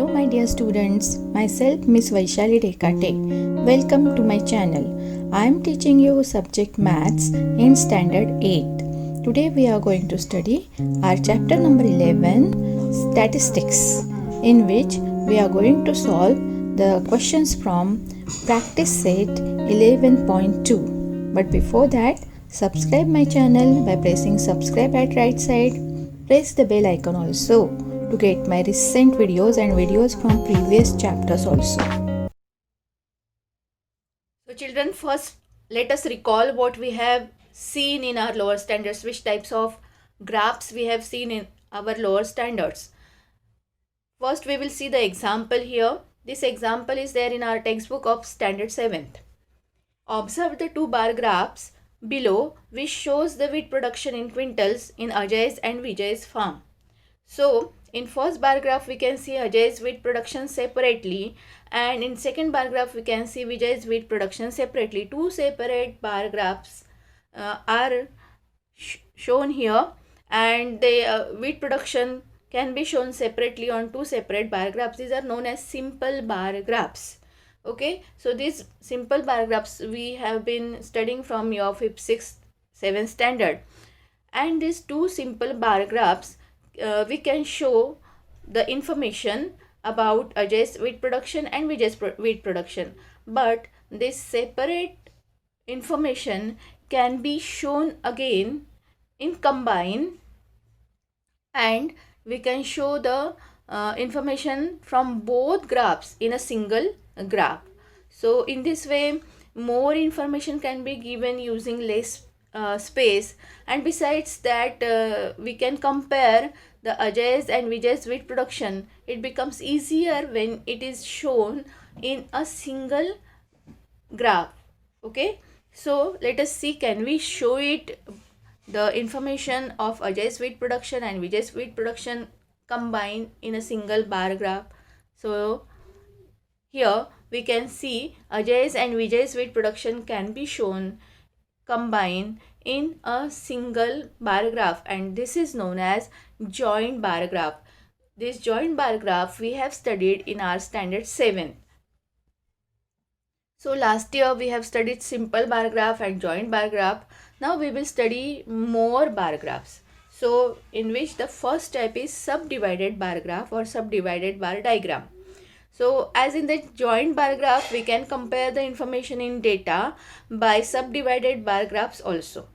Hello my dear students, myself Miss Vaishali Rekate. Welcome to my channel. I am teaching you subject Maths in Standard 8. Today we are going to study our chapter number 11, Statistics, in which we are going to solve the questions from Practice Set 11.2. But before that, subscribe my channel by pressing subscribe at right side. Press the bell icon also to get my recent videos and videos from previous chapters also. So children, first let us recall what we have seen in our lower standards, which types of graphs we have seen in our lower standards. First we will see the example here. This example is there in our textbook of standard 7th. Observe the two bar graphs below which shows the wheat production in quintals in Ajay's and Vijay's farm. So in first bar graph we can see Ajay's wheat production separately, and in second bar graph we can see Vijay's wheat production separately. Two separate bar graphs are shown here, and the wheat production can be shown separately on two separate bar graphs. These are known as simple bar graphs. Okay, so these simple bar graphs we have been studying from your 5th, 6th, 7th standard, and these two simple bar graphs we can show the information about Ajay's wheat production and Vijay's wheat production, but this separate information can be shown again in combine, and we can show the information from both graphs in a single graph. So in this way more information can be given using less space, and besides that we can compare the Ajay's and Vijay's wheat production. It becomes easier when it is shown in a single graph. Okay, so let us see, can we show it, the information of Ajay's wheat production and Vijay's wheat production combined in a single bar graph. So here we can see Ajay's and Vijay's wheat production can be shown combined in a single bar graph, and this is known as joint bar graph. This joint bar graph we have studied in our standard 7. So last year we have studied simple bar graph and joint bar graph. Now we will study more bar graphs. So in which the first type is subdivided bar graph or subdivided bar diagram. So as in the joint bar graph, we can compare the information in data by subdivided bar graphs also.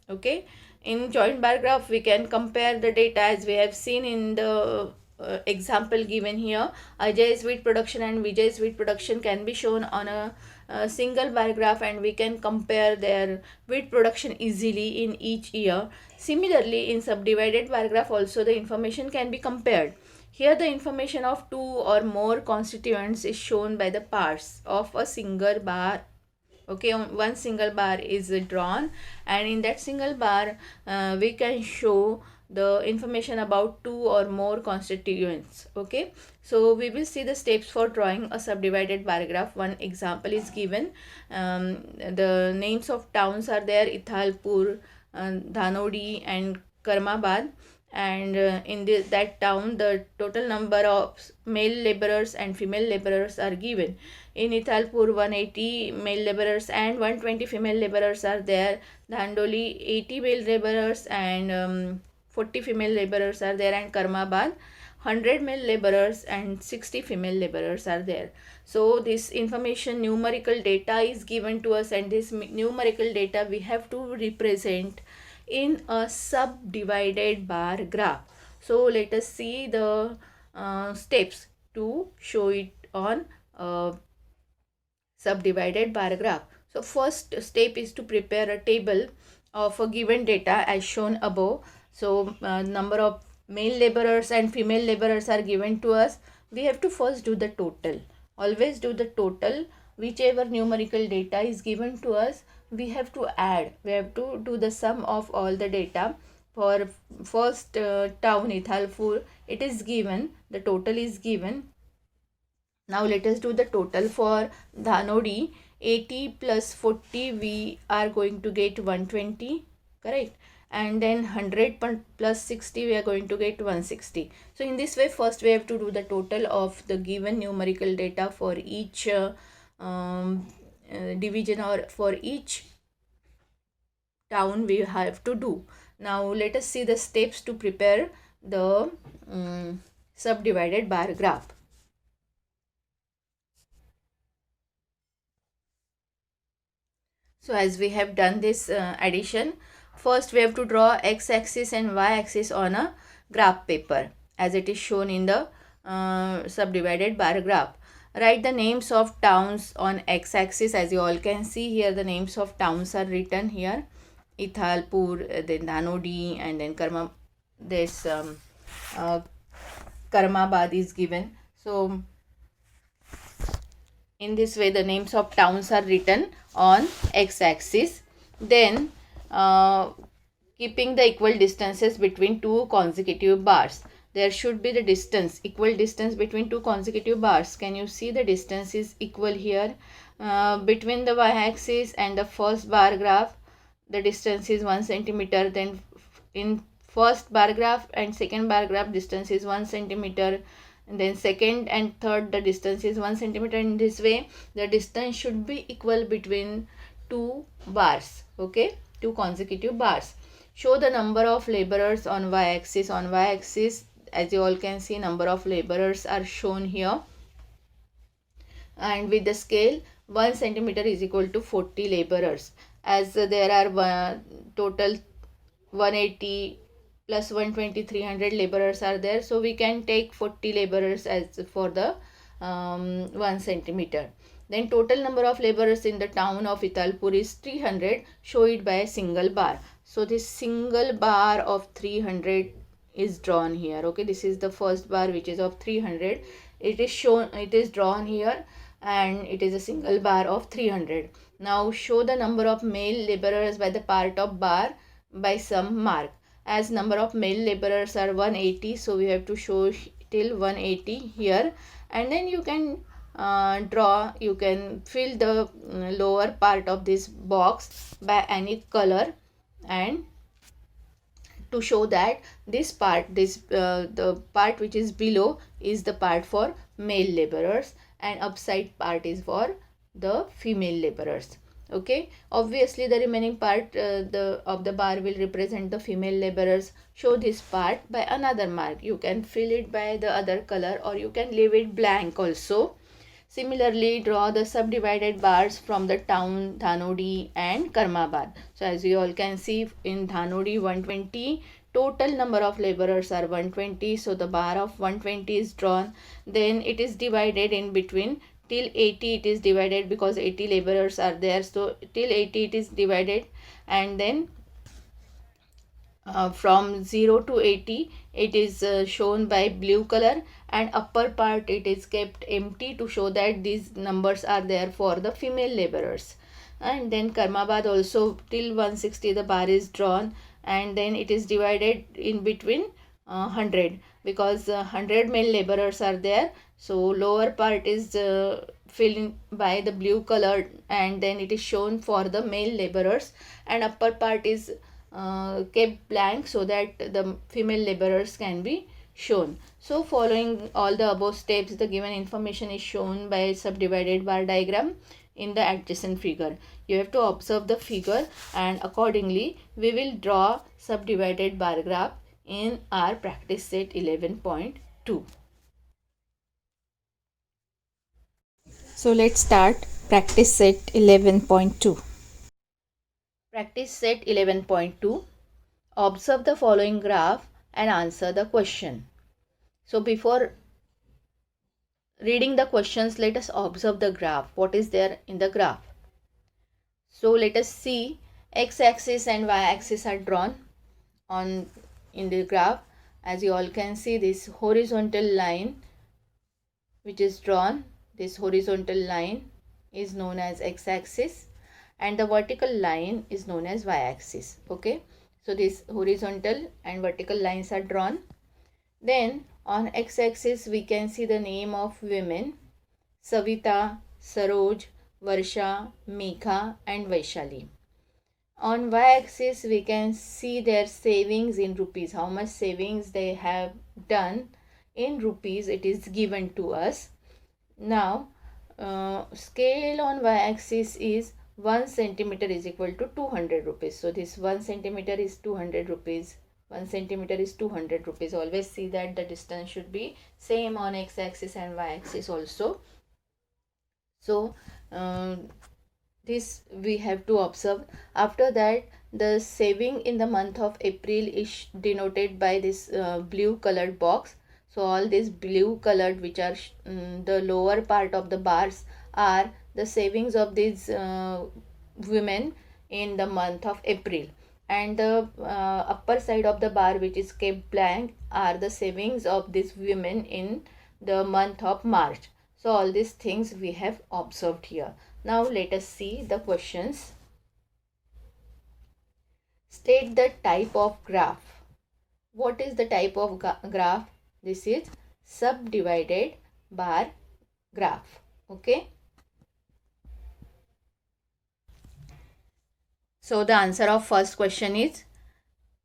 Okay, in joint bar graph we can compare the data as we have seen in the example given here. Ajay's wheat production and Vijay's wheat production can be shown on a single bar graph, and we can compare their wheat production easily in each year. Similarly, in subdivided bar graph also the information can be compared. Here the information of two or more constituents is shown by the parts of a single bar. Okay, one single bar is drawn, and in that single bar we can show the information about two or more constituents. Okay, so we will see the steps for drawing a subdivided bar graph. One example is given. The names of towns are there: Ithalpur, Dhanodi and Karmabad, and in that town the total number of male laborers and female laborers are given. In Ithalpur 180 male laborers and 120 female laborers are there. Dhandoli 80 male laborers and 40 female laborers are there, and Karmabad 100 male laborers and 60 female laborers are there. So this information, numerical data is given to us, and this numerical data we have to represent in a subdivided bar graph. So let us see the steps to show it on subdivided bar graph. So first step is to prepare a table of a given data as shown above. So number of male laborers and female laborers are given to us. We have to first do the total. Always do the total. Whichever numerical data is given to us, we have to add. We have to do the sum of all the data. For first town Ithalpur, it is given, the total is given. Now let us do the total for Dhanodi. 80 plus 40 we are going to get 120, correct, and then 100 plus 60 we are going to get 160. So in this way, first we have to do the total of the given numerical data for each division or for each town we have to do. Now let us see the steps to prepare the subdivided bar graph. So as we have done this addition, first we have to draw x-axis and y-axis on a graph paper as it is shown in the subdivided bar graph. Write the names of towns on x-axis. As you all can see here, the names of towns are written here. Ithalpur, then Dhanodi, and then Karmabad is given. So in this way, the names of towns are written on x-axis. Then keeping the equal distances between two consecutive bars. There should be the distance, equal distance between two consecutive bars. Can you see the distance is equal here? Between the y-axis and the first bar graph, the distance is 1 centimeter. Then in first bar graph and second bar graph, distance is 1 centimeter. And then second and third, the distance is 1 centimeter. In this way, the distance should be equal between two bars. Okay, two consecutive bars. Show the number of laborers on y-axis. On y-axis, as you all can see, number of laborers are shown here. And with the scale, 1 centimeter is equal to 40 laborers. As there are total 180 plus 120, 300 laborers are there. So we can take 40 laborers as for the 1 centimeter. Then total number of laborers in the town of Ithalpur is 300. Show it by a single bar. So this single bar of 300 is drawn here. Okay, this is the first bar which is of 300. It is shown, it is drawn here, and it is a single bar of 300. Now show the number of male laborers by the part of bar by some mark. As number of male laborers are 180, so we have to show till 180 here, and then you can you can fill the lower part of this box by any color, and to show that this part, the part which is below is the part for male laborers, and upside part is for the female laborers. Okay, obviously the remaining part of the bar will represent the female laborers. Show this part by another mark. You can fill it by the other color, or you can leave it blank also. Similarly, draw the subdivided bars from the town Dhanodi and Karmabad. So as you all can see, in Dhanodi 120, total number of laborers are 120. So the bar of 120 is drawn. Then it is divided in between. Till 80 it is divided because 80 laborers are there. So till 80 it is divided, and then from 0 to 80 it is shown by blue color, and upper part it is kept empty to show that these numbers are there for the female laborers. And then Karmabad also till 160 the bar is drawn, and then it is divided in between 100 because 100 male laborers are there. So lower part is filled by the blue color, and then it is shown for the male laborers, and upper part is kept blank so that the female laborers can be shown. So following all the above steps, the given information is shown by subdivided bar diagram in the adjacent figure. You have to observe the figure, and accordingly we will draw subdivided bar graph in our practice set 11.2. So let's start practice set 11.2. Practice set 11.2. Observe the following graph and answer the question. So before reading the questions, let us observe the graph. What is there in the graph? So let us see, x-axis and y-axis are drawn in the graph. As you all can see, this horizontal line which is drawn, this horizontal line is known as x-axis, and the vertical line is known as y-axis. Okay, so this horizontal and vertical lines are drawn. Then on x-axis we can see the name of women: Savita, Saroj, Varsha, Megha and Vaishali. On y-axis we can see their savings in rupees, how much savings they have done in rupees, it is given to us. Now scale on y-axis is 1 centimeter is equal to 200 rupees. So this 1 centimeter is 200 rupees. 1 centimeter is 200 rupees. Always see that the distance should be same on x-axis and y-axis also. So this we have to observe. After that, the saving in the month of April is denoted by this blue colored box. So all these blue colored, which are the lower part of the bars, are the savings of these women in the month of April, and the upper side of the bar, which is kept blank, are the savings of these women in the month of March. So all these things we have observed here. Now let us see the questions. State the type of graph. What is the type of graph? This is subdivided bar graph. Okay. So the answer of first question is,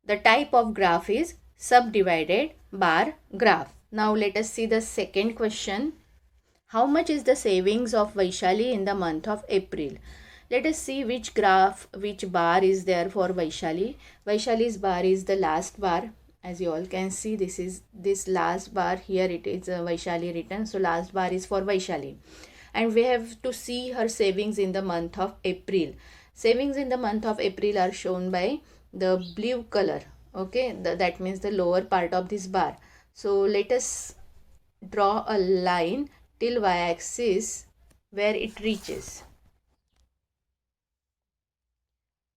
the type of graph is subdivided bar graph. Now let us see the second question. How much is the savings of Vaishali in the month of April? Let us see which graph, which bar is there for Vaishali. Vaishali's bar is the last bar. As you all can see, this is this last bar here. It is Vaishali written. So last bar is for Vaishali. And we have to see her savings in the month of April. Savings in the month of April are shown by the blue color. Okay, that means the lower part of this bar. So let us draw a line till y-axis where it reaches.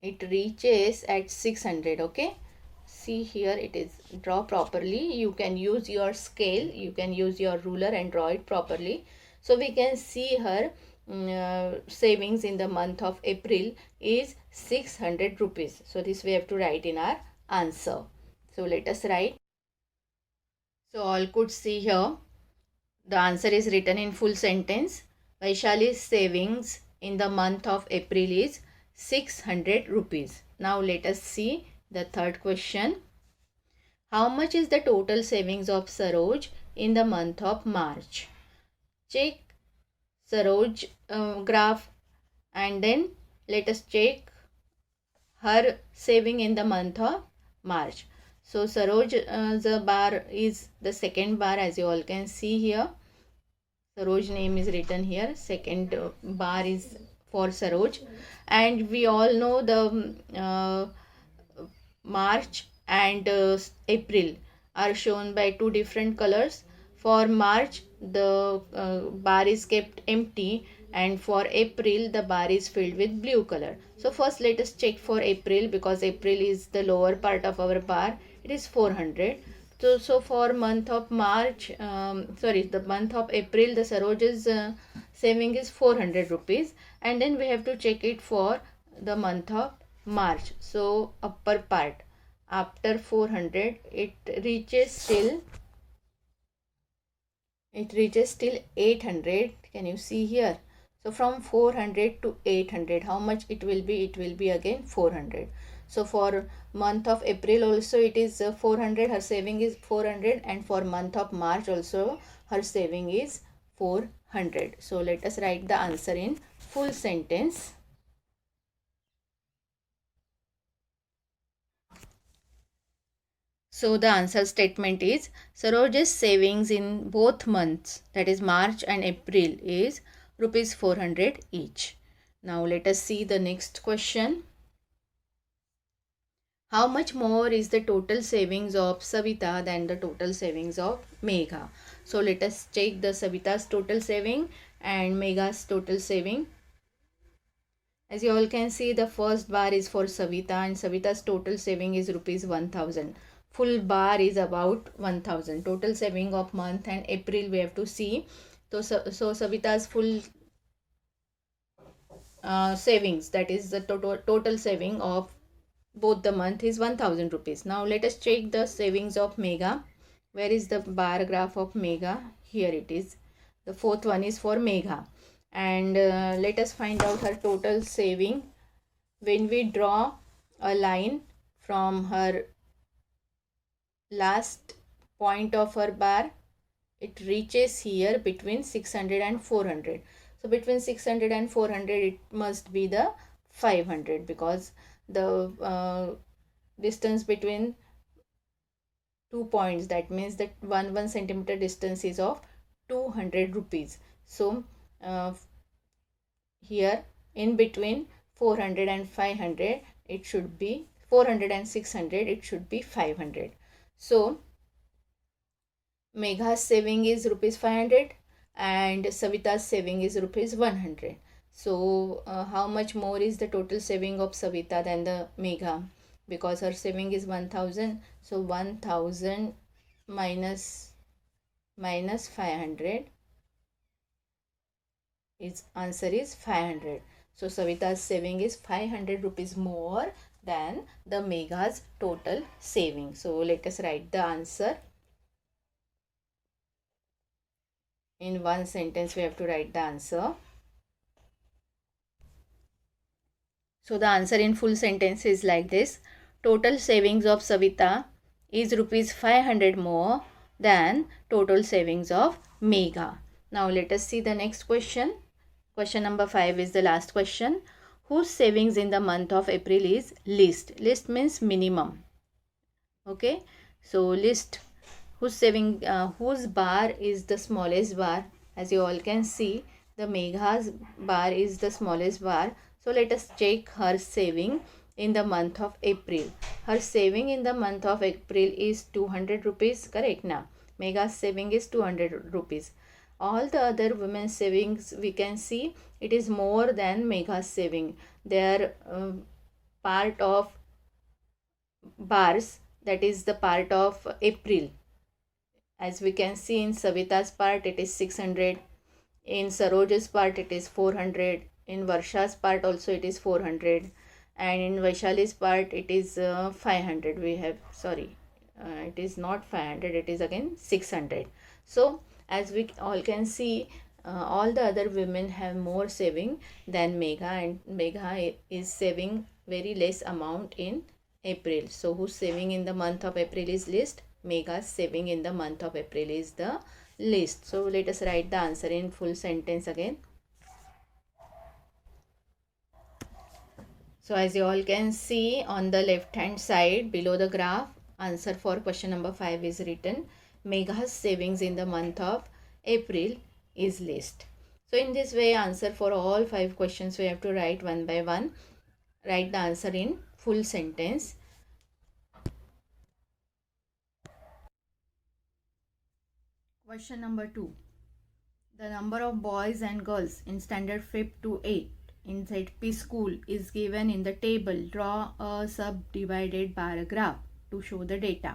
It reaches at 600. Okay, see here it is. Draw properly. You can use your scale, you can use your ruler and draw it properly. So we can see her savings in the month of April is 600 rupees. So this we have to write in our answer. So let us write. So all could see here, the answer is written in full sentence. Vaishali's savings in the month of April is 600 rupees. Now let us see the third question. How much is the total savings of Saroj in the month of March? Check Saroj graph, and then let us check her saving in the month of March. So Saroj's bar is the second bar, as you all can see here. Saroj name is written here. Second bar is for Saroj, and we all know the March and April are shown by two different colors. For March, the bar is kept empty, and for April the bar is filled with blue color. So first let us check for April, because April is the lower part of our bar. It is 400. So for month of March, the month of April, the Saroj's saving is 400 rupees, and then we have to check it for the month of March. So upper part, after 400 it reaches till 800. Can you see here? So from 400 to 800, how much it will be? It will be again 400. So for month of April also it is 400, her saving is 400, and for month of March also her saving is 400. So let us write the answer in full sentence. So the answer statement is, Saroj's savings in both months, that is March and April, is rupees 400 each. Now let us see the next question. How much more is the total savings of Savita than the total savings of Megha? So let us check the Savita's total saving and Megha's total saving. As you all can see, the first bar is for Savita, and Savita's total saving is rupees 1000. Full bar is about 1000. Total saving of month and April we have to see. So Savita's full savings, that is the total saving of both the month, is 1000 rupees. Now let us check the savings of Megha. Where is the bar graph of Megha? Here it is. The fourth one is for Megha. And let us find out her total saving. When we draw a line from her last point of her bar. It reaches here between 600 and 400. So between 600 and 400 it must be the 500, because the distance between 2 points, that means that 1 centimeter distance is of 200 rupees. So here in between 400 and 500 it should be 400 and 600, it should be 500. So Megha's saving is rupees 500 and Savita's saving is rupees 100. So how much more is the total saving of Savita than the Megha? Because her saving is 1000, so 1000 minus 500, its answer is 500. So Savita's saving is 500 rupees more than the Megha's total saving. So let us write the answer. In one sentence we have to write the answer. So the answer in full sentence is like this: total savings of Savita is rupees 500 more than total savings of Megha. Now let us see the next question. Question number 5 is the last question. Whose savings in the month of April is least? Least means minimum. Okay, so list whose saving, whose bar is the smallest bar. As you all can see, the Megha's bar is the smallest bar. So let us check her saving in the month of April. Her saving in the month of April is 200 rupees. Correct now? Megha's saving is 200 rupees. All the other women's savings we can see it is more than Megha's saving. They are part of bars, that is the part of April. As we can see in Savita's part it is 600, in Saroj's part it is 400, in Varsha's part also it is 400, and in Vaishali's part it is 500. We have, sorry, it is not 500, it is again 600. So as we all can see, all the other women have more saving than Megha, and Megha is saving very less amount in April. So whose saving in the month of April is least? Megha's saving in the month of April is the least. So let us write the answer in full sentence again. So as you all can see on the left hand side below the graph, answer for question number 5 is written. Megha's savings in the month of April is least. So in this way, answer for all 5 questions we have to write one by one. Write the answer in full sentence. Question number 2. The number of boys and girls in standard 5th to 8th in ZP school is given in the table. Draw a subdivided bar graph to show the data.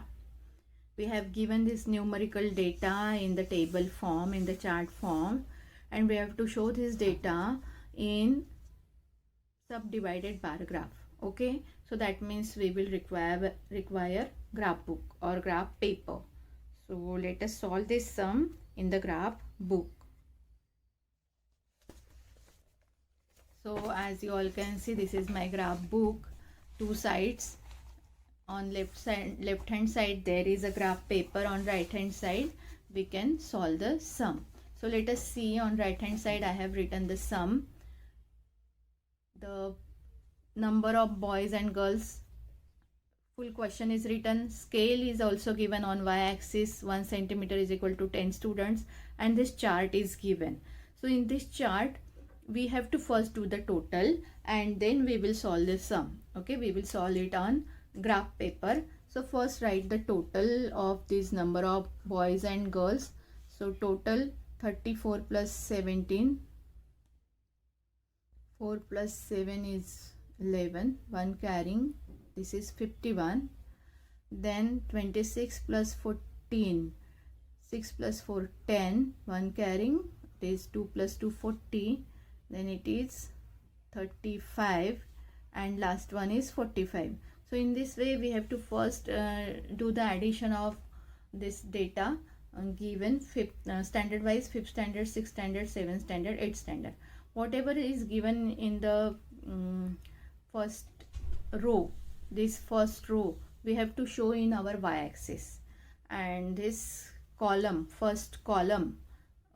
We have given this numerical data in the table form, in the chart form, and we have to show this data in subdivided bar graph. Okay, so that means we will require graph book or graph paper. So let us solve this sum in the graph book. So as you all can see, this is my graph book. 2 sides. On left hand side there is a graph paper. On right hand side we can solve the sum. So let us see, on right hand side I have written the sum. The number of boys and girls, full question is written. Scale is also given on y-axis. 1 centimeter is equal to 10 students, and this chart is given. So in this chart we have to first do the total and then we will solve the sum. Okay, we will solve it on graph paper. So first write the total of this number of boys and girls. So total 34 plus 17. 4 plus 7 is 11. 1 carrying. This is 51. Then 26 plus 14. 6 plus 4 10. 1 carrying. It is 2 plus 2 40. Then it is 35. And last one is 45. So in this way we have to first do the addition of this data given standard wise, 5th standard, 6th standard, 7th standard, 8th standard. Whatever is given in the first row, this first row we have to show in our y-axis, and this column, first column,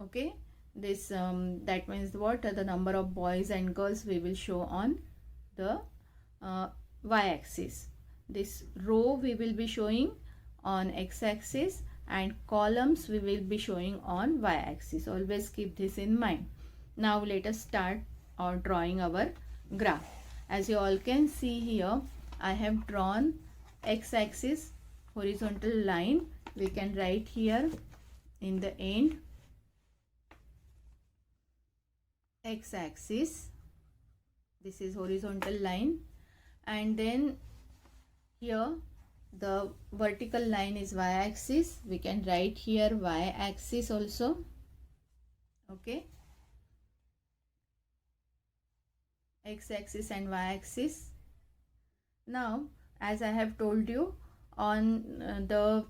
okay, this that means what, the number of boys and girls we will show on the y-axis. This row we will be showing on x-axis and columns we will be showing on y-axis. Always keep this in mind. Now let us start drawing our graph. As you all can see here, I have drawn x-axis horizontal line. We can write here in the end x-axis, this is horizontal line, and then here the vertical line is y-axis. We can write here y-axis also, okay, x-axis and y-axis. Now as I have told you, on the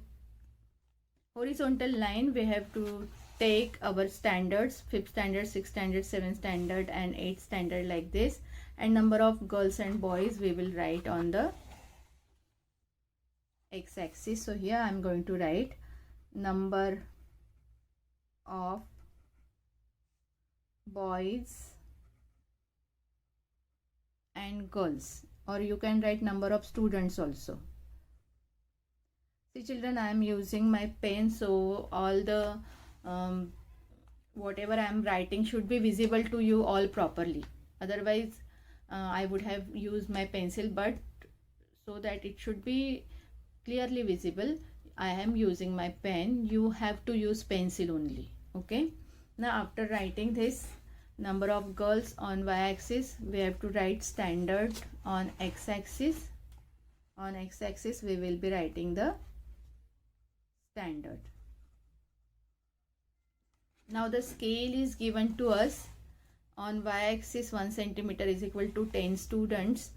horizontal line we have to take our standards, 5th standard, 6th standard, 7th standard and 8th standard, like this, and number of girls and boys we will write on the x-axis. So here I am going to write number of boys and girls, or you can write number of students also. See children, I am using my pen, so all the whatever I am writing should be visible to you all properly. Otherwise I would have used my pencil, but so that it should be clearly visible, I am using my pen. You have to use pencil only, okay. Now after writing this number of girls on y-axis, we have to write standard on x-axis. On x-axis we will be writing the standard. Now the scale is given to us. On y-axis 1 centimeter is equal to 10 students.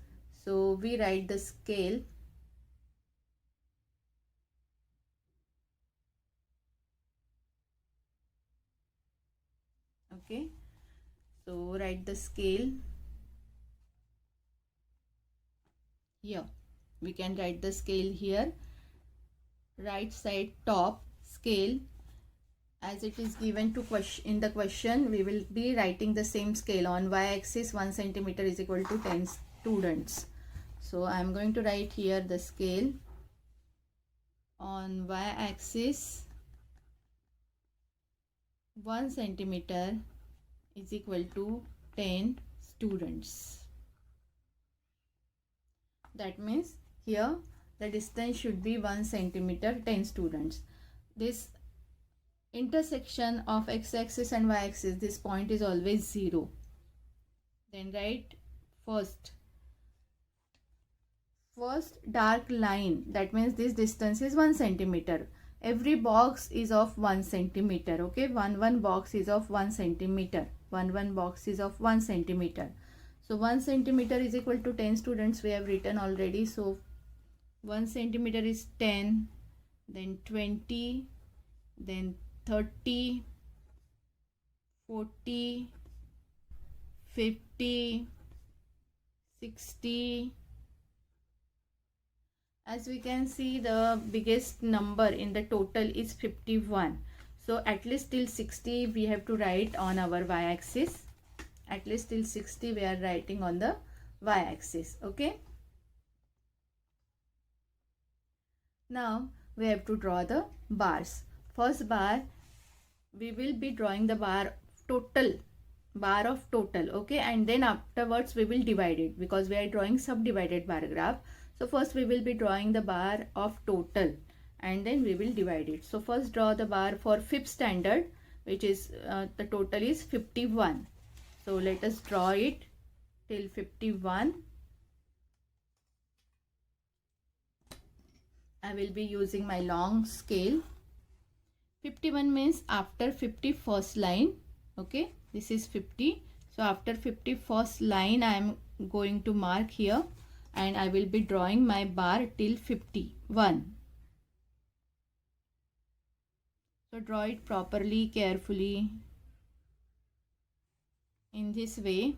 So we write the scale. Okay, so write the scale here. We can write the scale here. Right side top scale, as it is given to in the question, we will be writing the same scale. On y-axis 1 centimeter is equal to 10 students. So I am going to write here the scale. On y-axis 1 centimeter is equal to 10 students. That means here the distance should be 1 centimeter, 10 students. This intersection of x-axis and y-axis, this point is always 0. Then write first dark line, that means this distance is 1 centimeter. Every box is of 1 centimeter, okay. One box is of 1 centimeter. One box is of 1 centimeter. So 1 centimeter is equal to 10 students we have written already. So 1 centimeter is 10, then 20, then 30, 40, 50, 60. As we can see, the biggest number in the total is 51. So at least till 60 we have to write on our y-axis. At least till 60 we are writing on the y-axis, okay. Now we have to draw the bars. First bar, we will be drawing the bar of total, okay, and then afterwards we will divide it, because we are drawing subdivided bar graph. So first we will be drawing the bar of total and then we will divide it. So first draw the bar for 5th standard, which is the total is 51. So let us draw it till 51. I will be using my long scale. 51 means after 51st line, okay, this is 50. So after 51st line I am going to mark here, and I will be drawing my bar till 51. So draw it properly, carefully, in this way.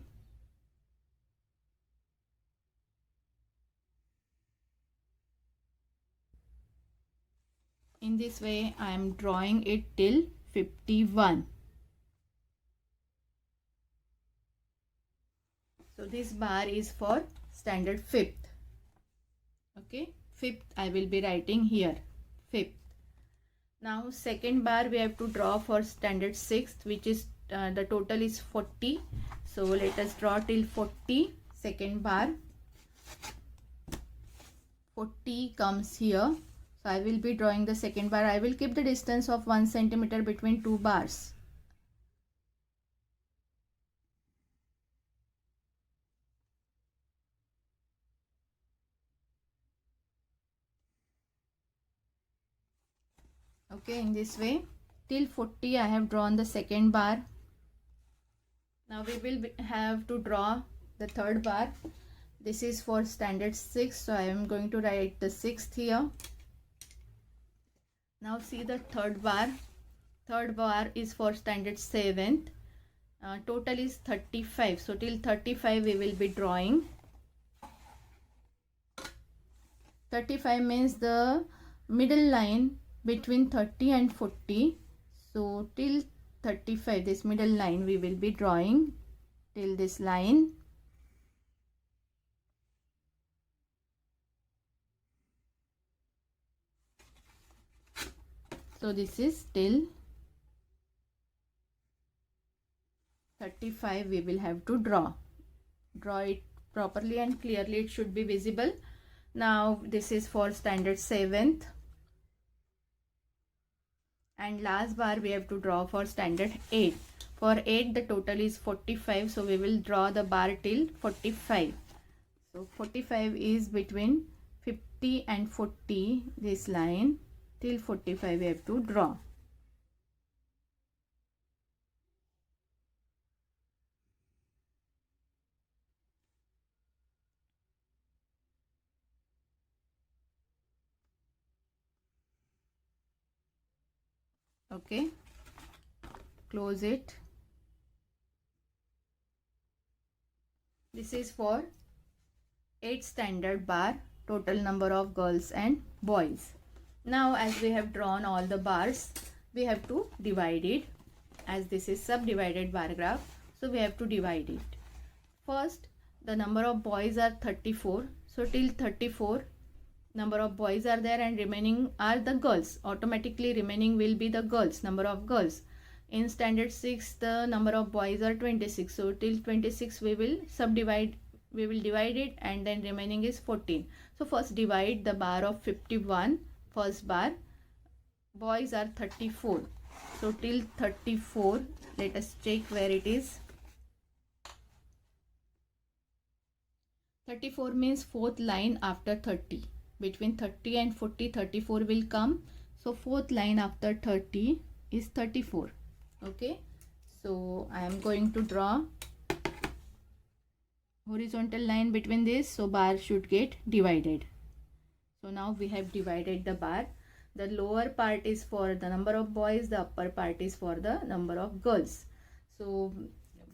In this way I am drawing it till 51. So this bar is for standard 5th. Okay, 5th I will be writing here, 5th. Now second bar we have to draw for standard 6th, which is the total is 40. So let us draw till 40, second bar. 40 comes here. So I will be drawing the second bar. I will keep the distance of 1 centimeter between two bars. Okay, in this way till 40 I have drawn the second bar. Now we will have to draw the third bar. This is for standard 6, so I am going to write the 6th here. Now see the third bar. Third bar is for standard 7th. Total is 35, so till 35 we will be drawing. 35 means the middle line between 30 and 40. So till 35, this middle line we will be drawing till this line. So this is till 35 we will have to draw. Draw it properly and clearly, it should be visible. Now this is for standard 7th. And last bar we have to draw for standard 8. For 8 the total is 45, so we will draw the bar till 45. So 45 is between 50 and 40, this line till 45 we have to draw. Okay, close it. This is for 8 standard bar, total number of girls and boys. Now as we have drawn all the bars, we have to divide it, as this is subdivided bar graph, so we have to divide it. First, the number of boys are 34, so till 34 number of boys are there and remaining are the girls. Automatically remaining will be the girls, number of girls. In standard 6 the number of boys are 26, so till 26 we will divide it, and then remaining is 14. So first divide the bar of 51, first bar. Boys are 34, so till 34 let us check where it is. 34 means fourth line after 30. Between 30 and 40, 34 will come. So fourth line after 30 is 34. Okay, so I am going to draw horizontal line between this, so bar should get divided. So now we have divided the bar. The lower part is for the number of boys, the upper part is for the number of girls. So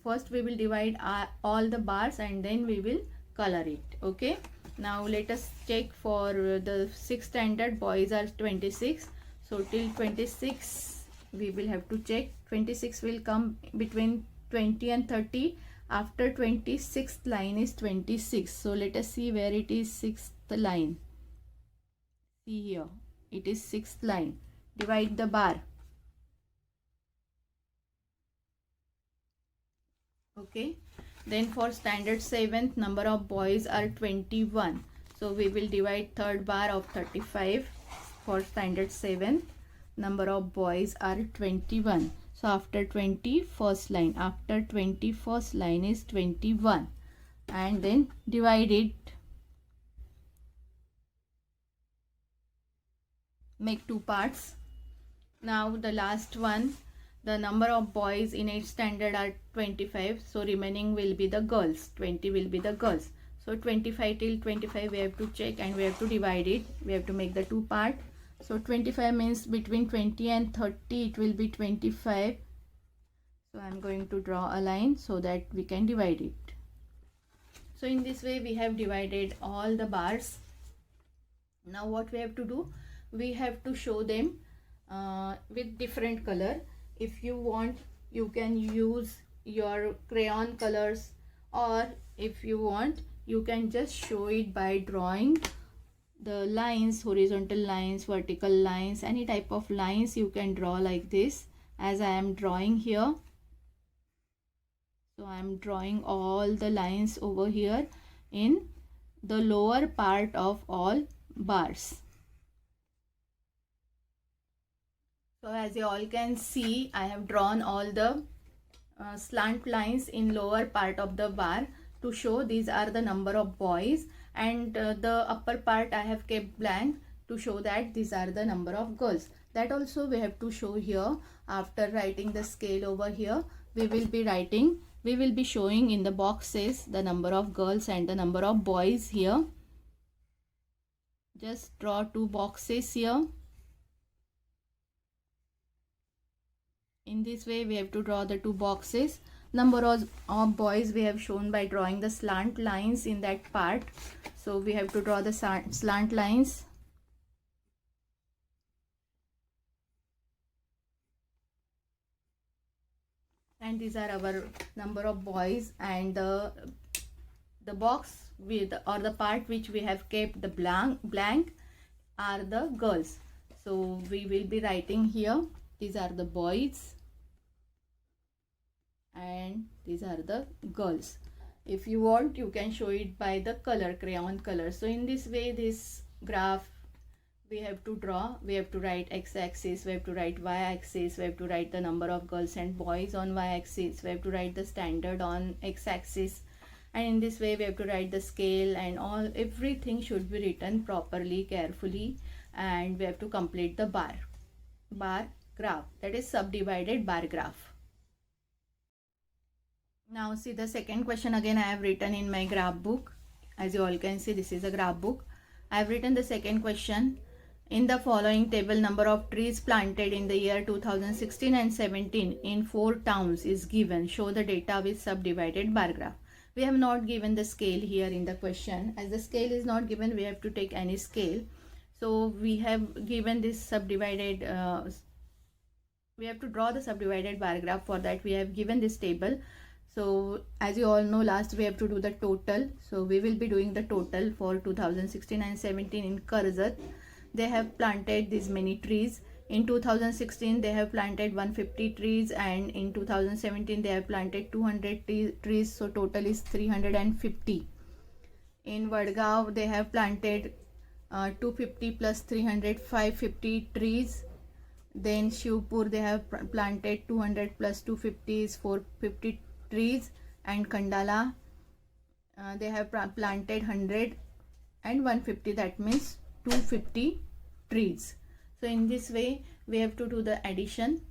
first we will divide all the bars and then we will color it. Okay, now let us check for the 6th standard. Boys are 26, so till 26 we will have to check. 26 will come between 20 and 30. After 26th line is 26, so let us see where it is. 6th line, see here, it is 6th line. Divide the bar. Okay, then for standard 7th number of boys are 21, so we will divide third bar of 35. For standard 7th number of boys are 21, so after 20 first line, after 20 first line is 21, and then divide it. Make two parts. Now the last one, the number of boys in 8th standard are 25, so remaining will be the girls. 20 will be the girls. So 25 till 25 we have to check and we have to divide it. We have to make the two part. So 25 means between 20 and 30 it will be 25. So I am going to draw a line so that we can divide it. So in this way we have divided all the bars. Now what we have to do? we have to show them with different color. If you want, you can use your crayon colors, or if you want, you can just show it by drawing the lines, horizontal lines, vertical lines, any type of lines you can draw like this, as I am drawing here. So I am drawing all the lines over here in the lower part of all bars. So as you all can see, I have drawn all the slant lines in lower part of the bar to show these are the number of boys, and the upper part I have kept blank to show that these are the number of girls. That also we have to show here. After writing the scale over here, we will be showing in the boxes the number of girls and the number of boys here. Just draw two boxes here. In this way we have to draw the two boxes. Number of boys we have shown by drawing the slant lines in that part. So we have to draw the slant lines. And these are our number of boys, and the box with, or the part which we have kept the blank are the girls. So we will be writing here, these are the boys and these are the girls. If you want, you can show it by the color, crayon color. So in this way, this graph we have to draw. We have to write x-axis, we have to write y-axis, we have to write the number of girls and boys on y-axis, we have to write the standard on x-axis, and in this way we have to write the scale, and everything should be written properly, carefully, and we have to complete the bar graph, that is subdivided bar graph. Now see the second question again I have written in my graph book. As you all can see, this is a graph book. I have written the second question. In the following table, number of trees planted in the year 2016 and 17 in 4 towns is given. Show the data with subdivided bar graph. We have not given the scale here in the question. As the scale is not given, we have to take any scale. So we have given this subdivided, we have to draw the subdivided bar graph. For that we have given this table. So as you all know, last we have to do the total. So we will be doing the total for 2016 and 17 in Karjat. They have planted these many trees. In 2016 they have planted 150 trees, and in 2017 they have planted 200 trees. So total is 350. In Vadgaon they have planted 250 plus 300, 550 trees. Then Shivpur they have planted 200 plus 250 is 450 trees, and Khandala they have planted 100 and 150, that means 250 trees. So in this way we have to do the addition.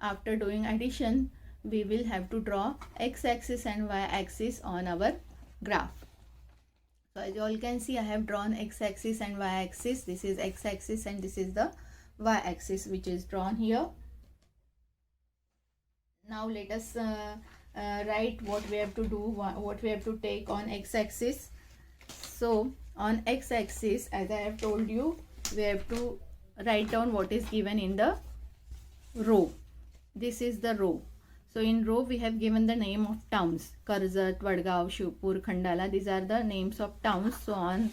After doing addition, we will have to draw x-axis and y-axis on our graph. So as you all can see, I have drawn x-axis and y-axis. This is x-axis and this is the y-axis which is drawn here. Now let us write what we have to do, what we have to take on x-axis. So on x-axis, as I have told you, we have to write down what is given in the row. This is the row. So in row we have given the name of towns: Karjat, Vadgaon, Shivpur, Khandala. These are the names of towns. So on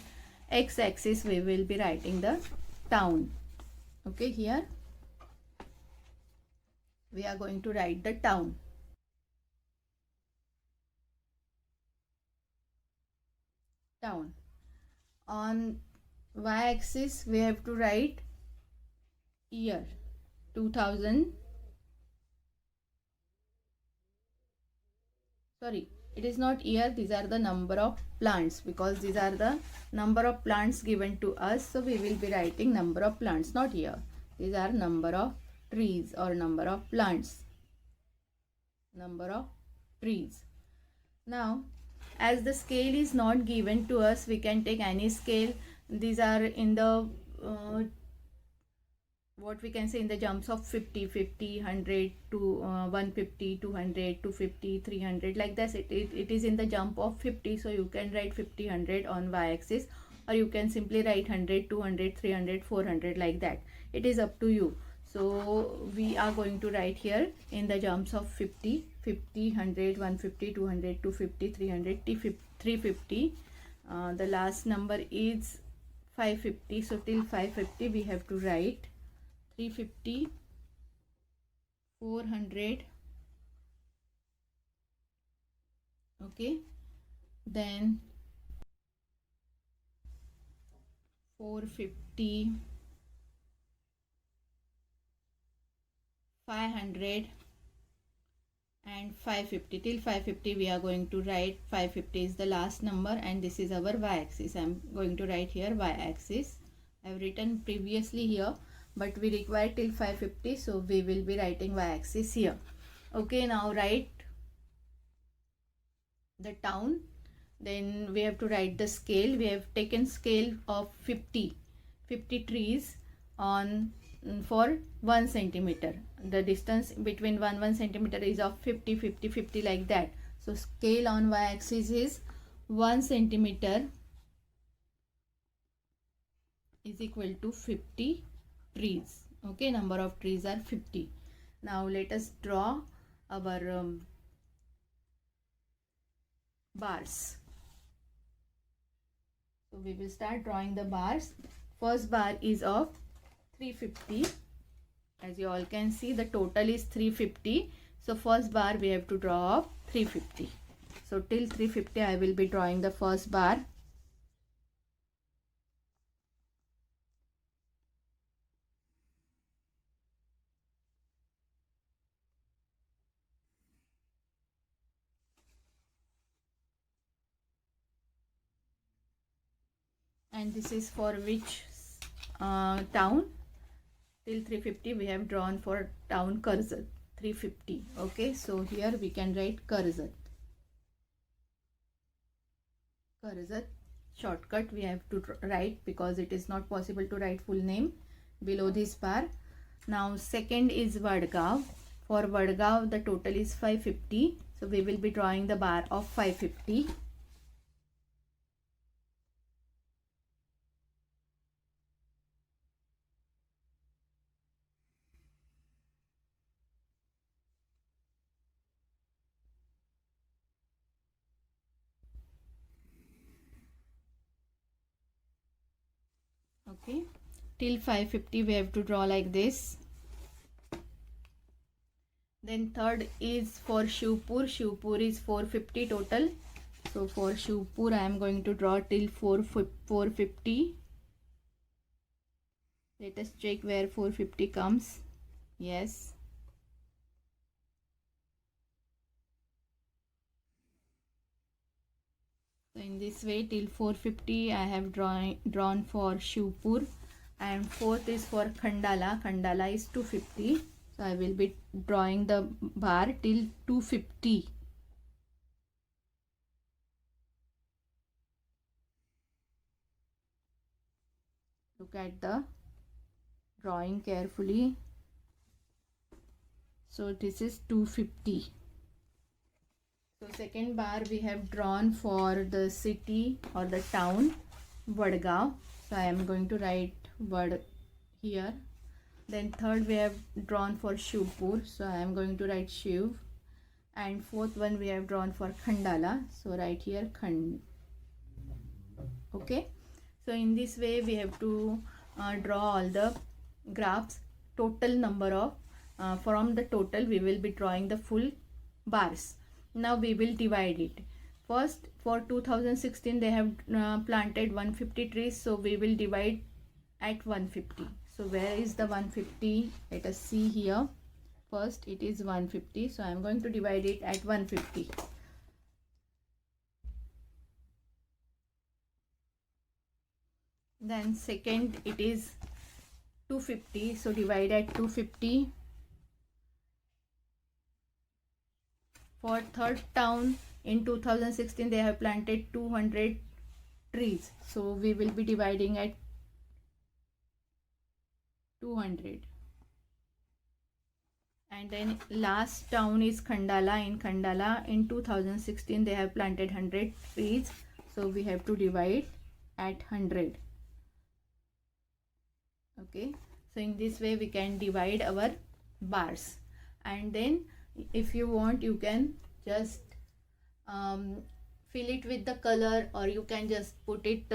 x-axis we will be writing the town. Okay, here we are going to write the town. On y-axis we have to write year 2000. Sorry, it is not year, these are the number of plants, because these are the number of plants given to us. So we will be writing number of plants, not year. These are number of trees or number of plants. Number of trees. Now as the scale is not given to us, we can take any scale. These are in the what we can say, in the jumps of 50, 100 to 150, 200, 250, 300, like this. It is in the jump of 50. So you can write 50, 100 on y-axis, or you can simply write 100, 200, 300, 400 like that. It is up to you. So we are going to write here in the jumps of 50, 50, 100, 150, 200, 250, 300, 350. The last number is 550. So till 550 we have to write 350, 400. Okay, then 450, 500 and 550. Till 550 we are going to write 550 is the last number, and this is our y-axis. I am going to write here y-axis. I have written previously here, but we require till 550, so we will be writing y-axis here. Okay, now write the town. Then we have to write the scale. We have taken scale of 50 trees on for 1 centimeter. The distance between 1 centimeter is of 50, 50, 50 like that. So scale on y-axis is 1 centimeter is equal to 50 trees. Okay, number of trees are 50. Now let us draw our bars. So we will start drawing the bars. First bar is of 350. As you all can see, the total is 350. So first bar we have to draw of 350. So till 350 I will be drawing the first bar. And this is for which town? Till 350 we have drawn for town Karjat. 350. Okay, so here we can write Karjat. Karjat. Shortcut we have to write because it is not possible to write full name below this bar. Now second is Vadgaon. For Vadgaon the total is 550. So we will be drawing the bar of 550. Okay, till 550 we have to draw like this. Then third is for Shivpur. Shivpur is 450 total. So for Shivpur I am going to draw till 450. Let us check where 450 comes. Yes. So in this way till 450 I have drawn for Shivpur, and fourth is for Khandala. Khandala is 250. So I will be drawing the bar till 250. Look at the drawing carefully. So this is 250. So second bar we have drawn for the city or the town Vadgaon. So I am going to write Vad here. Then third we have drawn for Shivpur. So I am going to write Shiv. And fourth one we have drawn for Khandala. So right here Khand. Okay. So in this way we have to draw all the graphs. Total number of from the total we will be drawing the full bars. Now we will divide it. First for 2016 they have planted 150 trees, so we will divide at 150. So where is the 150? Let us see here. First it is 150, so I am going to divide it at 150. Then second it is 250, so divide at 250. For third town in 2016 they have planted 200 trees, so we will be dividing at 200. And then last town is Khandala. In Khandala in 2016 they have planted 100 trees, so we have to divide at 100. Okay, so in this way we can divide our bars, and then if you want you can just fill it with the color, or you can just put it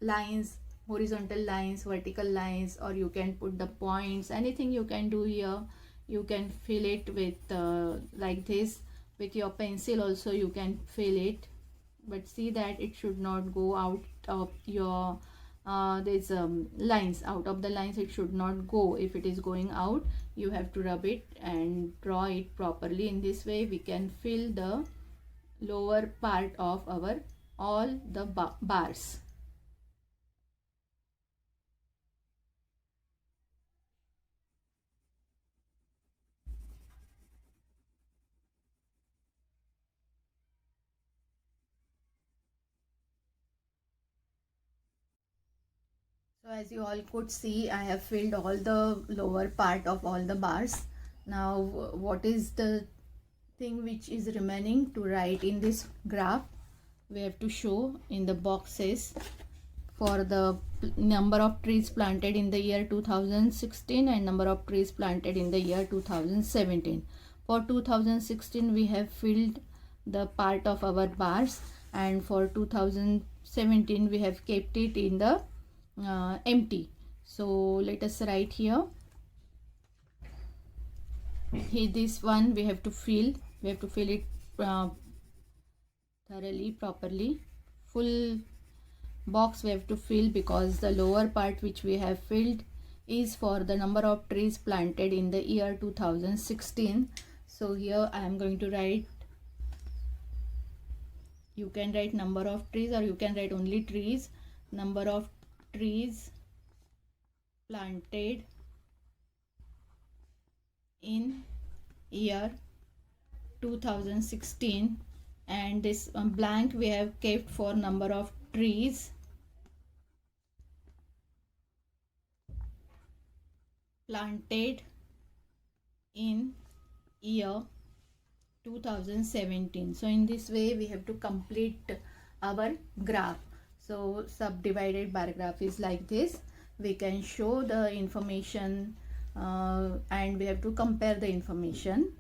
lines, horizontal lines, vertical lines, or you can put the points, anything you can do here. You can fill it with like this. With your pencil also you can fill it, but see that it should not go out of your there's lines. Out of the lines it should not go. If it is going out, you have to rub it and draw it properly. In this way we can fill the lower part of our all the bars. So as you all could see, I have filled all the lower part of all the bars. Now what is the thing which is remaining to write in this graph? We have to show in the boxes for the number of trees planted in the year 2016 and number of trees planted in the year 2017. For 2016 we have filled the part of our bars, and for 2017 we have kept it in the empty. So let us write here. This one we have to fill. We have to fill it thoroughly, properly. Full box we have to fill, because the lower part which we have filled is for the number of trees planted in the year 2016. So here I am going to write, you can write number of trees, or you can write only trees. Number of trees planted in year 2016, and this blank we have kept for number of trees planted in year 2017. So in this way we have to complete our graph. So subdivided bar graph is like this. We can show the information and we have to compare the information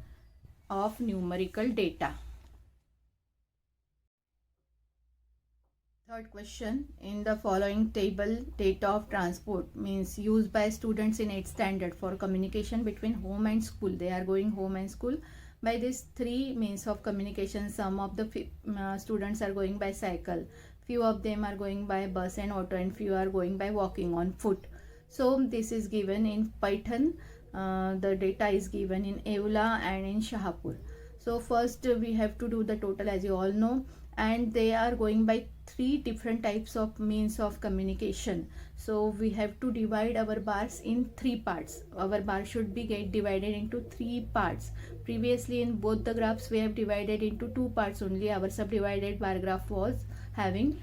of numerical data. Third question, in the following table, data of transport means used by students in 8th standard for communication between home and school. They are going home and school. By these three means of communication, some of the students are going by cycle, few of them are going by bus and auto, and few are going by walking on foot. So this is given in Paitan. The data is given in Evla and in Shahpur. So first we have to do the total, as you all know, and they are going by three different types of means of communication. So we have to divide our bars in three parts. Our bar should be divided into three parts. Previously in both the graphs we have divided into two parts only. Our subdivided bar graph was having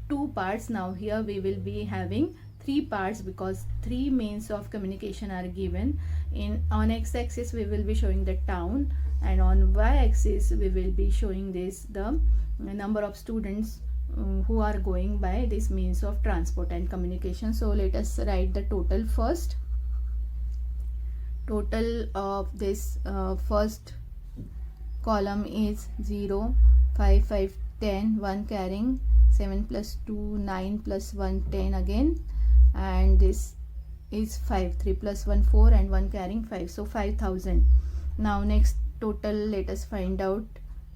two parts. Now here we will be having three parts, because three means of communication are given. On x-axis we will be showing the town, and on y-axis we will be showing the number of students who are going by this means of transport and communication. So let us write the total first. Total of this first column is 0, 5, 5, 10, 1 carrying 7 plus 2, 9 plus 1, 10 again, and this is 5, 3 plus 1, 4, and 1 carrying 5, so 5,000. Now next total, let us find out.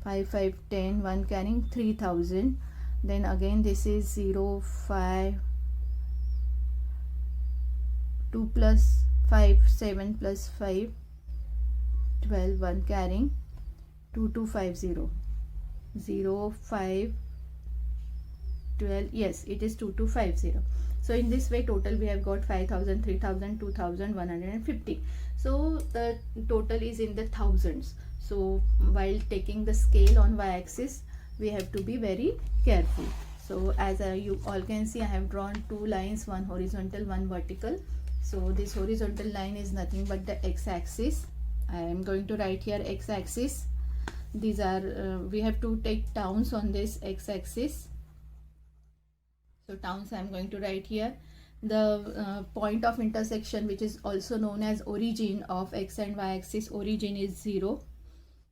5, 5, 10, 1 carrying 3,000. Then again this is 0, 5, 2 plus 5, 7 plus 5, 12, 1 carrying 2250. 0, 5, 12, yes, it is 2250. So in this way total we have got 5,000, 3,000, 2,150. So the total is in the thousands. So while taking the scale on y-axis, we have to be very careful. So as you all can see, I have drawn two lines, one horizontal, one vertical. So this horizontal line is nothing but the x-axis. I am going to write here x-axis. These are we have to take towns on this x-axis. So towns I am going to write here. The point of intersection, which is also known as origin of x and y axis, origin is 0.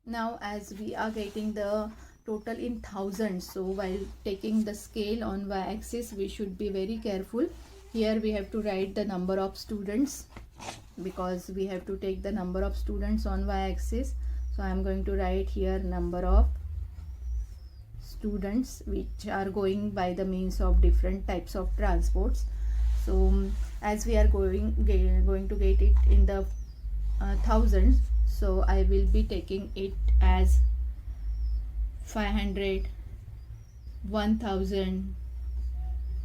Now as we are getting the total in thousands, so while taking the scale on y axis we should be very careful. Here we have to write the number of students, because we have to take the number of students on y axis. So I am going to write here number of students which are going by the means of different types of transports. So as we are going to get it in the thousands, so I will be taking it as 500, 1000,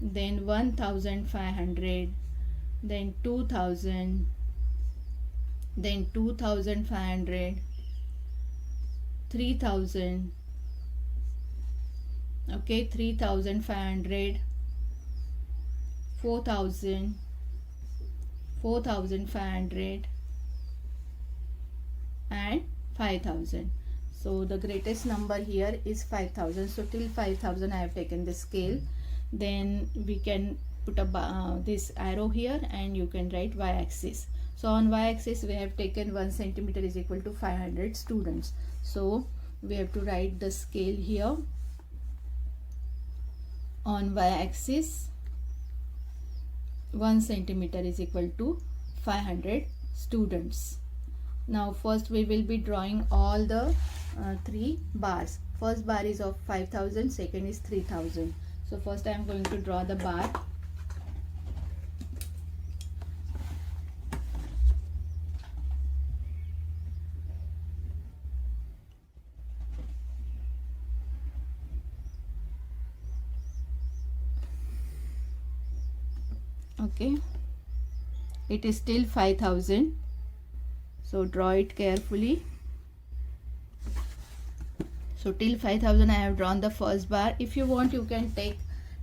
then 1500, then 2000, then 2500, 3000, okay, 3500, 4000, 4500, and 5000. So the greatest number here is 5000. So till 5000 I have taken the scale. Then we can put a this arrow here, and you can write y axis. So on y axis we have taken 1 centimeter is equal to 500 students. So we have to write the scale here. On y axis 1 centimeter is equal to 500 students. Now first we will be drawing all the 3 bars. First bar is of 5000, second is 3000. So first I am going to draw the bar. Okay, it is still 5000, so draw it carefully. So till 5000 I have drawn the first bar. If you want, you can take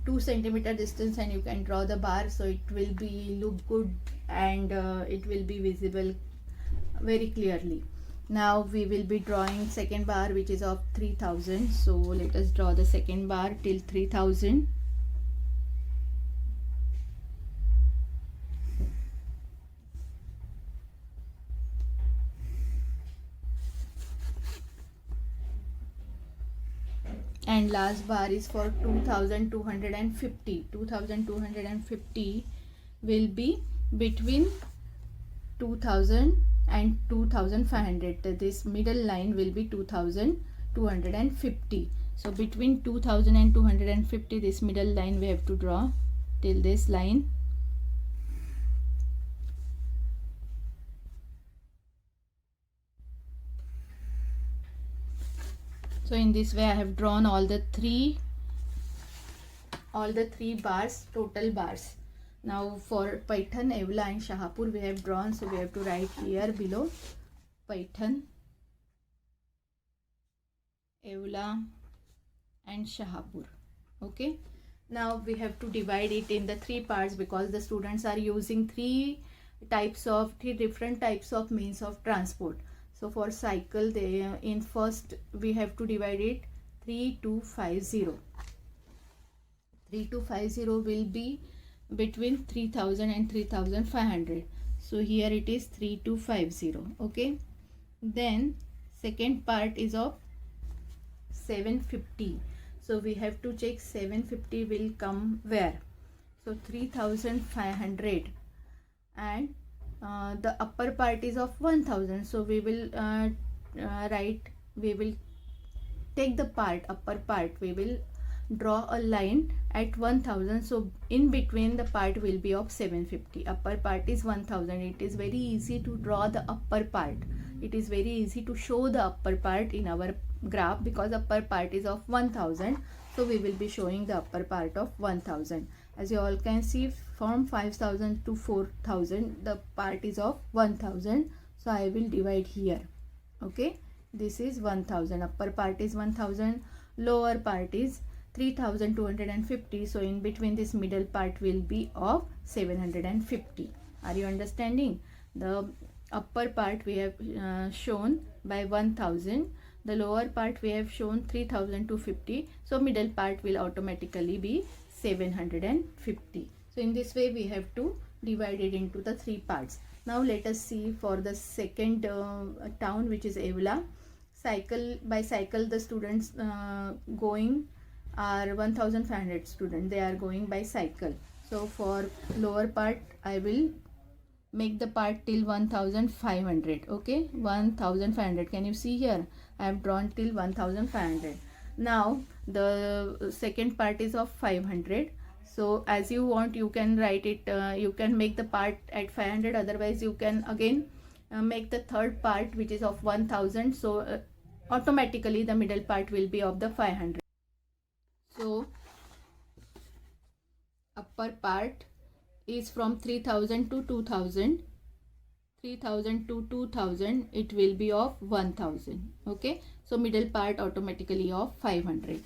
2 centimeter distance and you can draw the bar, so it will be look good and it will be visible very clearly. Now we will be drawing second bar, which is of 3000. So let us draw the second bar till 3000. And last bar is for 2250. 2250 will be between 2000 and 2500. This middle line will be 2250. So between 2000 and 250, this middle line we have to draw till this line. So in this way I have drawn all the three bars, total bars. Now for Paithan, Evla and Shahapur we have drawn, so we have to write here below Paithan, Evla and Shahapur. Okay, now we have to divide it in the 3 parts, because the students are using 3 different types of means of transport. So for cycle, they in first we have to divide it 3250. 3250 will be between 3000 and 3500. So here it is 3250. Okay. Then second part is of 750. So we have to check 750 will come where. So 3500 and the upper part is of 1000. So we will we will take the part, upper part, we will draw a line at 1000. So in between the part will be of 750. Upper part is 1000. It is very easy to draw the upper part. It is very easy to show the upper part in our graph, because upper part is of 1000. So we will be showing the upper part of 1000. As you all can see, from 5000 to 4000 the part is of 1000. So I will divide here. Okay, this is 1000. Upper part is 1000, lower part is 3250. So in between this middle part will be of 750. Are you understanding? The upper part we have shown by 1000, the lower part we have shown 3250. So middle part will automatically be 750. So in this way we have to divide it into the three parts. Now let us see for the second town, which is Evla. By cycle the students going are 1500 students. They are going by cycle. So for lower part I will make the part till 1500. Okay, 1500. Can you see here? I have drawn till 1500. Now the second part is of 500. So as you want, you can write it, you can make the part at 500. Otherwise you can again make the third part, which is of 1000. So automatically the middle part will be of the 500. So upper part is from 3000 to 2000. 3000 to 2000, it will be of 1000. Okay, so middle part automatically of 500.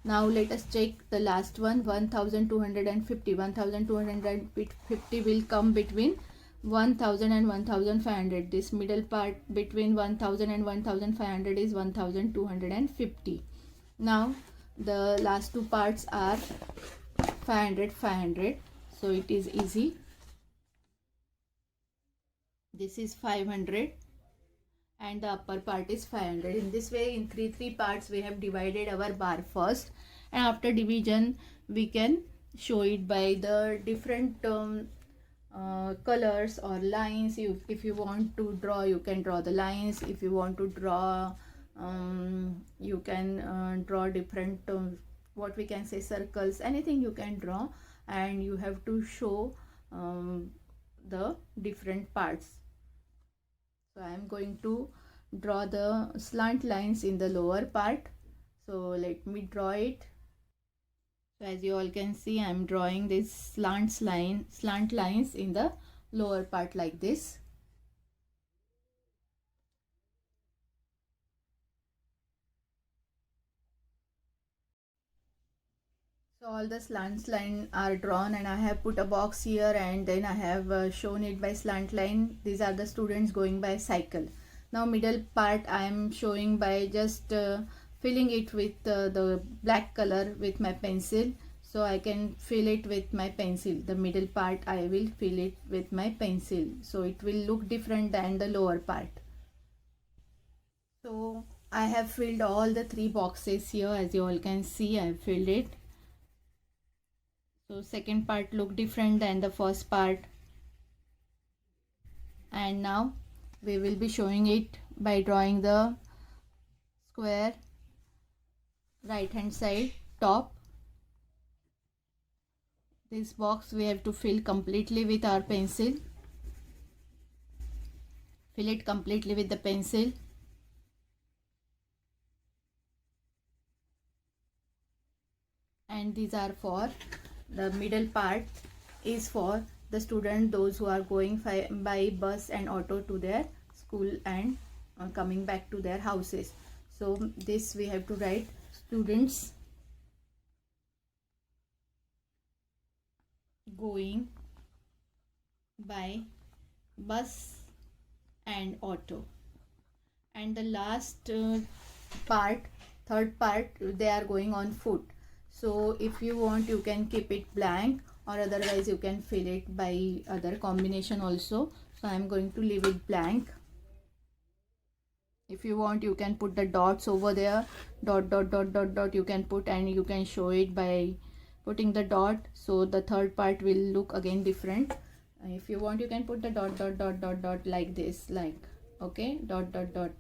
Now let us check the last one, 1250. 1250 will come between 1000 and 1500. This middle part between 1000 and 1500 is 1250. Now the last two parts are 500. So it is easy. This is 500 and the upper part is 500. In this way, in three parts we have divided our bar first, and after division we can show it by the different colors or lines. If you want to draw, you can draw the lines. If you want to draw, you can draw different what we can say circles, anything you can draw, and you have to show the different parts. So I am going to draw the slant lines in the lower part. So let me draw it. So as you all can see, I am drawing these slant lines in the lower part like this. So all the slant lines are drawn, and I have put a box here, and then I have shown it by slant line. These are the students going by cycle. Now middle part I am showing by just filling it with the black color with my pencil. So I can fill it with my pencil. The middle part I will fill it with my pencil. So it will look different than the lower part. So I have filled all the three boxes here. As you all can see, I have filled it. So second part look different than the first part. And now we will be showing it by drawing the square right hand side top. This box we have to fill completely with our pencil. Fill it completely with the pencil. And these are for the middle part is for the student, those who are going by bus and auto to their school and coming back to their houses. So this we have to write students going by bus and auto. And the last part, third part, they are going on foot. So if you want, you can keep it blank, or otherwise you can fill it by other combination also. So I am going to leave it blank. If you want, you can put the dots over there, dot dot dot dot dot you can put, and you can show it by putting the dot. So the third part will look again different. If you want, you can put the dot dot dot dot dot like this, like okay, dot dot dot.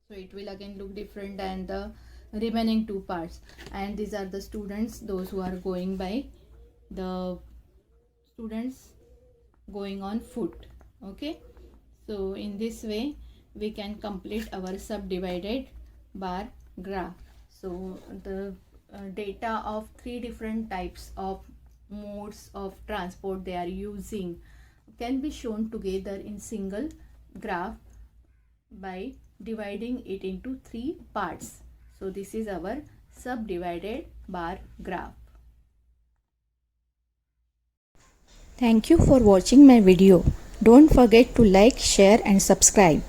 So it will again look different than the remaining two parts. And these are the students, those who are going by the students going on foot. Okay, so in this way we can complete our subdivided bar graph. So the data of three different types of modes of transport they are using can be shown together in single graph by dividing it into three parts. So this is our subdivided bar graph. Thank you for watching my video. Don't forget to like, share and subscribe.